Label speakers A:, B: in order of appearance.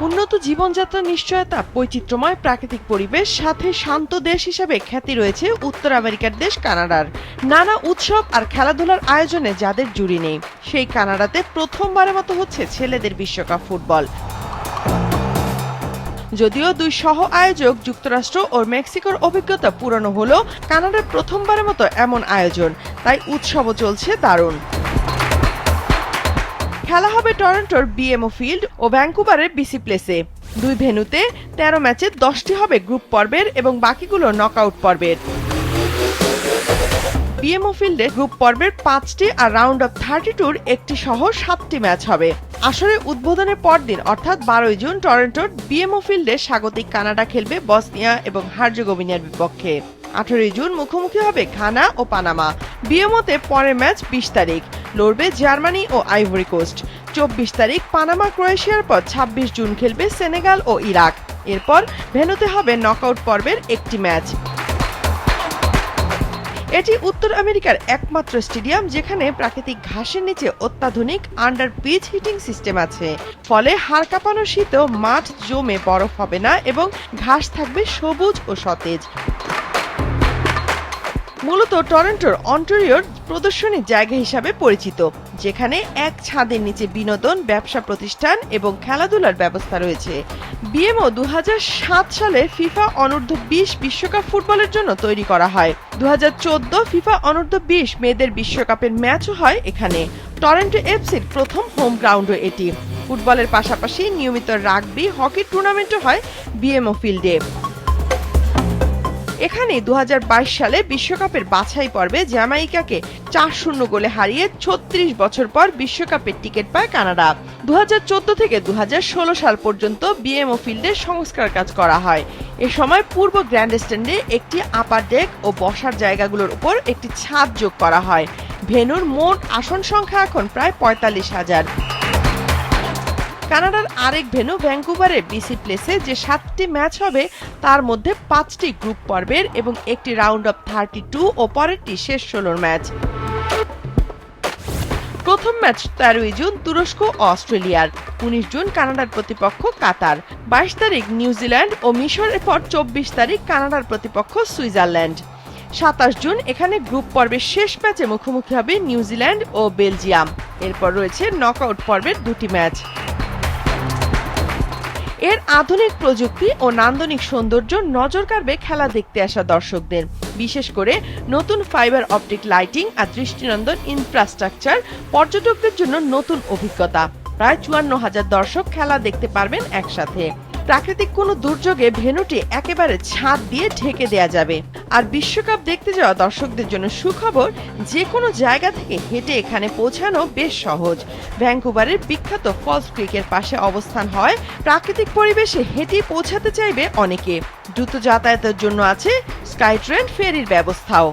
A: উন্নত জীবনযাত্রার নিশ্চয়তা, বৈচিত্র্যময় প্রাকৃতিক পরিবেশ, সাথে শান্ত দেশ হিসেবে খ্যাতি রয়েছে উত্তর আমেরিকার দেশ কানাডার। নানা উৎসব আর খেলাধুলার আয়োজনে যাদের জুড়ি নেই, সেই কানাডাতে প্রথমবারের মতো হচ্ছে ছেলেদের বিশ্বকাপ ফুটবল। যদিও দুই সহ আয়োজক যুক্তরাষ্ট্র ও মেক্সিকোর অভিজ্ঞতা পুরনো হলেও কানাডার প্রথমবারের মতো এমন আয়োজন, তাই উৎসবও চলছে দারুণ। খেলা হবে টরন্টোর বিএমও ফিল্ড ও ভ্যাঙ্কুভারের বিসি প্লেসে। দুই ভেন্যুতে 13 ম্যাচে 10টি হবে গ্রুপ পর্বের এবং বাকিগুলো নকআউট পর্বের। বিএমও ফিল্ডে গ্রুপ পর্বের 5টি আর রাউন্ড অফ 32-র একটি সহ 7টি ম্যাচ হবে। আসরের উদ্বোধনের পরদিন অর্থাৎ 12 জুন টরন্টোর বিএমও ফিল্ডে স্বাগতিক কানাডা খেলবে বসনিয়া এবং হার্জেগোভিনার বিপক্ষে। 18 জুন মুখোমুখি হবে ঘানা ও পানামা। বিএমওতে পরের ম্যাচ 20 তারিখ, লড়বে জার্মানি ও আইভরি কোস্ট। 24 তারিখ পানামা ক্রোয়েশিয়ার পর 26 জুন খেলবে সেনেগাল ও ইরাক। এরপর ভেন্যুতে হবে নকআউট পর্বের একটি ম্যাচ। এটি উত্তর আমেরিকার একমাত্র স্টেডিয়াম যেখানে প্রাকৃতিক ঘাসের নিচে অত্যাধুনিক আন্ডার পিচ হিটিং সিস্টেম আছে, ফলে হাড় কাঁপানো শীতেও মাঠ জমে বরফ হবে না এবং ঘাস থাকবে সবুজ ও সতেজ। মূলত টরন্টোর অন্টারিওর প্রদর্শনী জায়গা হিসাবে পরিচিত, যেখানে এক ছাদের নিচে বিনোদন, ব্যবসা প্রতিষ্ঠান এবং খেলাধুলার ব্যবস্থা রয়েছে। বিএমও 2007 সালে ফিফা অনূর্ধ্ব-20 বিশ্বকাপ ফুটবলের জন্য তৈরি করা হয়। 2014 ফিফা অনূর্ধ্ব-20 মেয়েদের বিশ্বকাপের ম্যাচও হয় এখানে। টরন্টো এফসির প্রথম হোম গ্রাউন্ডও এটি। ফুটবলের পাশাপাশি নিয়মিত রাগবি, হকি টুর্নামেন্টও হয় বিএমও ফিল্ডে। এখানে 2022 সালে বিশ্বকাপের বাছাই পর্বে জ্যামাইকাকে 4-0 গোলে হারিয়ে 36 বছর পর বিশ্বকাপের টিকিট পায় কানাডা। 2014 থেকে 2016 সাল পর্যন্ত বিএমও ফিল্ডে সংস্কার কাজ করা হয়। এ সময় পূর্ব গ্র্যান্ডস্ট্যান্ডে একটি আপার ডেক ও বসার জায়গাগুলোর উপর একটি ছাদ যোগ করা হয়। ভেন্যুর মোট আসন সংখ্যা এখন প্রায় 45,000। কানাডার আরেক ভেন্যু ভ্যাঙ্কুভারের বিসি প্লেসে যে 7টি ম্যাচ হবে তার মধ্যে 5টি গ্রুপ পর্বের এবং একটি রাউন্ড অফ 32 ও পরেরটি শেষ 16 ম্যাচ। প্রথম ম্যাচ 13 জুন তুরস্ক ও অস্ট্রেলিয়ার, 19 জুন কানাডার প্রতিপক্ষ কাতার, 22 তারিখ নিউজিল্যান্ড ও মিশরের পর 24 তারিখ কানাডার প্রতিপক্ষ সুইজারল্যান্ড। 27 জুন এখানে গ্রুপ পর্বের শেষ ম্যাচে মুখোমুখি হবে নিউজিল্যান্ড ও বেলজিয়াম। এরপর রয়েছে নকআউট পর্বের 2টি ম্যাচ। এর আধুনিক প্রযুক্তি ও নান্দনিক সৌন্দর্য নজর কাড়বে খেলা দেখতে আসা দর্শকদের। বিশেষ করে নতুন ফাইবার অপটিক লাইটিং আর দৃষ্টিনন্দন ইনফ্রাস্ট্রাকচার পর্যটকদের জন্য নতুন অভিজ্ঞতা। প্রায় 54,000 দর্শক খেলা দেখতে পারবেন একসাথে। প্রাকৃতিক কোনো দুর্যোগে ভেন্যুটি একেবারে ছাদ দিয়ে ঢেকে দেয়া যাবে। আর বিশ্বকাপ দেখতে যাওয়া দর্শকদের জন্য সুখবর, যে কোনো জায়গা থেকে হেঁটে এখানে পৌঁছানো বেশ সহজ। ভ্যাঙ্কুভারের বিখ্যাত ফলস ক্রিকের পাশে অবস্থান হয় প্রাকৃতিক পরিবেশে হেঁটে পৌঁছাতে চাইবে অনেকে। দ্রুত যাতায়াতের জন্য আছে স্কাই ট্রেন ফেরির ব্যবস্থাও।